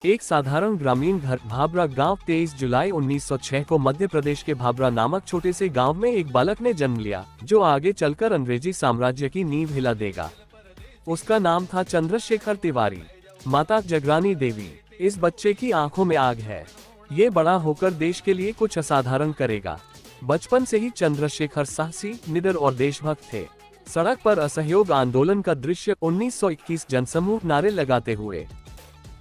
एक साधारण ग्रामीण घर भाभरा गांव 23 जुलाई 1906 को मध्य प्रदेश के भाभरा नामक छोटे से गांव में एक बालक ने जन्म लिया, जो आगे चलकर अंग्रेजी साम्राज्य की नींव हिला देगा। उसका नाम था चंद्रशेखर तिवारी। माता जगरानी देवी। इस बच्चे की आंखों में आग है। ये बड़ा होकर देश के लिए कुछ असाधारण करेगा। बचपन से ही चंद्रशेखर साहसी, निडर और देशभक्त थे। सड़क पर असहयोग आंदोलन का दृश्य 1921 जनसमूह नारे लगाते हुए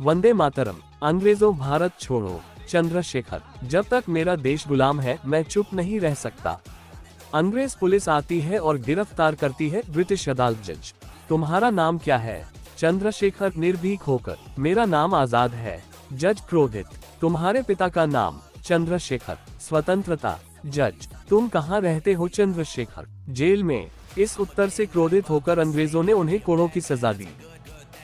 वंदे मातरम, अंग्रेजों भारत छोड़ो, चंद्रशेखर, जब तक मेरा देश गुलाम है मैं चुप नहीं रह सकता। अंग्रेज पुलिस आती है और गिरफ्तार करती है ब्रिटिश अदालत जज। तुम्हारा नाम क्या है? चंद्रशेखर निर्भीक होकर, मेरा नाम आजाद है। जज क्रोधित, तुम्हारे पिता का नाम? चंद्रशेखर। स्वतंत्रता। जज, तुम कहाँ रहते हो? चंद्रशेखर, जेल में। इस उत्तर से क्रोधित होकर अंग्रेजों ने उन्हें कोड़ों की सजा दी।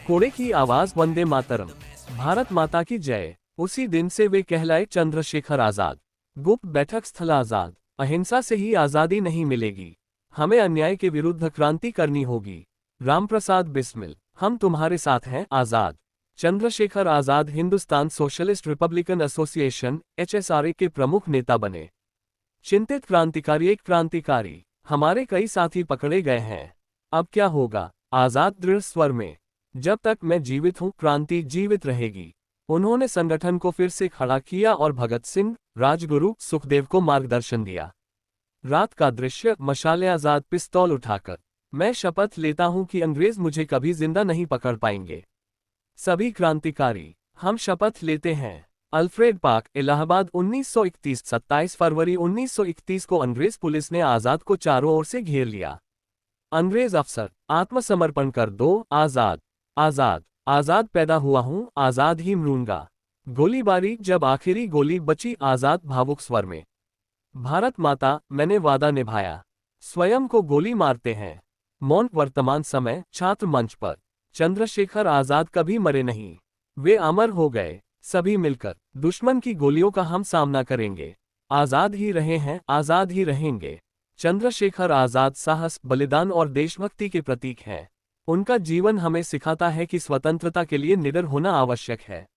कोड़े की आवाज वंदे मातरम, भारत माता की जय। उसी दिन से वे कहलाए चंद्रशेखर आजाद। गुप्त बैठक स्थल आजाद। अहिंसा से ही आजादी नहीं मिलेगी, हमें अन्याय के विरुद्ध क्रांति करनी होगी। रामप्रसाद बिस्मिल, हम तुम्हारे साथ हैं Azad. Chandrashekhar Azad Hindustan socialist republican association HSRA के प्रमुख नेता बने। चिंतित क्रांतिकारी, एक क्रांतिकारी, हमारे कई साथी पकड़े गए हैं, अब क्या होगा? आजाद दृढ़ स्वर में, जब तक मैं जीवित हूं क्रांति जीवित रहेगी। उन्होंने संगठन को फिर से खड़ा किया और भगत सिंह, राजगुरु, सुखदेव को मार्गदर्शन दिया। रात का दृश्य, मशाले आजाद पिस्तौल उठाकर, मैं शपथ लेता हूं कि अंग्रेज मुझे कभी जिंदा नहीं पकड़ पाएंगे। सभी क्रांतिकारी, हम शपथ लेते हैं। Alfred park, Allahabad 1931। 27 फरवरी 1931 को अंग्रेज पुलिस ने आजाद को चारों ओर से घेर लिया। अंग्रेज अफसर, आत्मसमर्पण कर दो, आजाद आजाद आजाद पैदा हुआ हूं, आजाद ही मरूंगा। गोलीबारी, जब आखिरी गोली बची, आजाद भावुक स्वर में, भारत माता, मैंने वादा निभाया। स्वयं को गोली मारते हैं। मौन। वर्तमान समय, छात्र मंच पर, चंद्रशेखर आजाद कभी मरे नहीं, वे अमर हो गए। सभी मिलकर दुश्मन की गोलियों का हम सामना करेंगे। आजाद ही रहे हैं, आजाद ही रहेंगे। चंद्रशेखर आजाद साहस, बलिदान और देशभक्ति के प्रतीक हैं। उनका जीवन हमें सिखाता है कि स्वतंत्रता के लिए निडर होना आवश्यक है।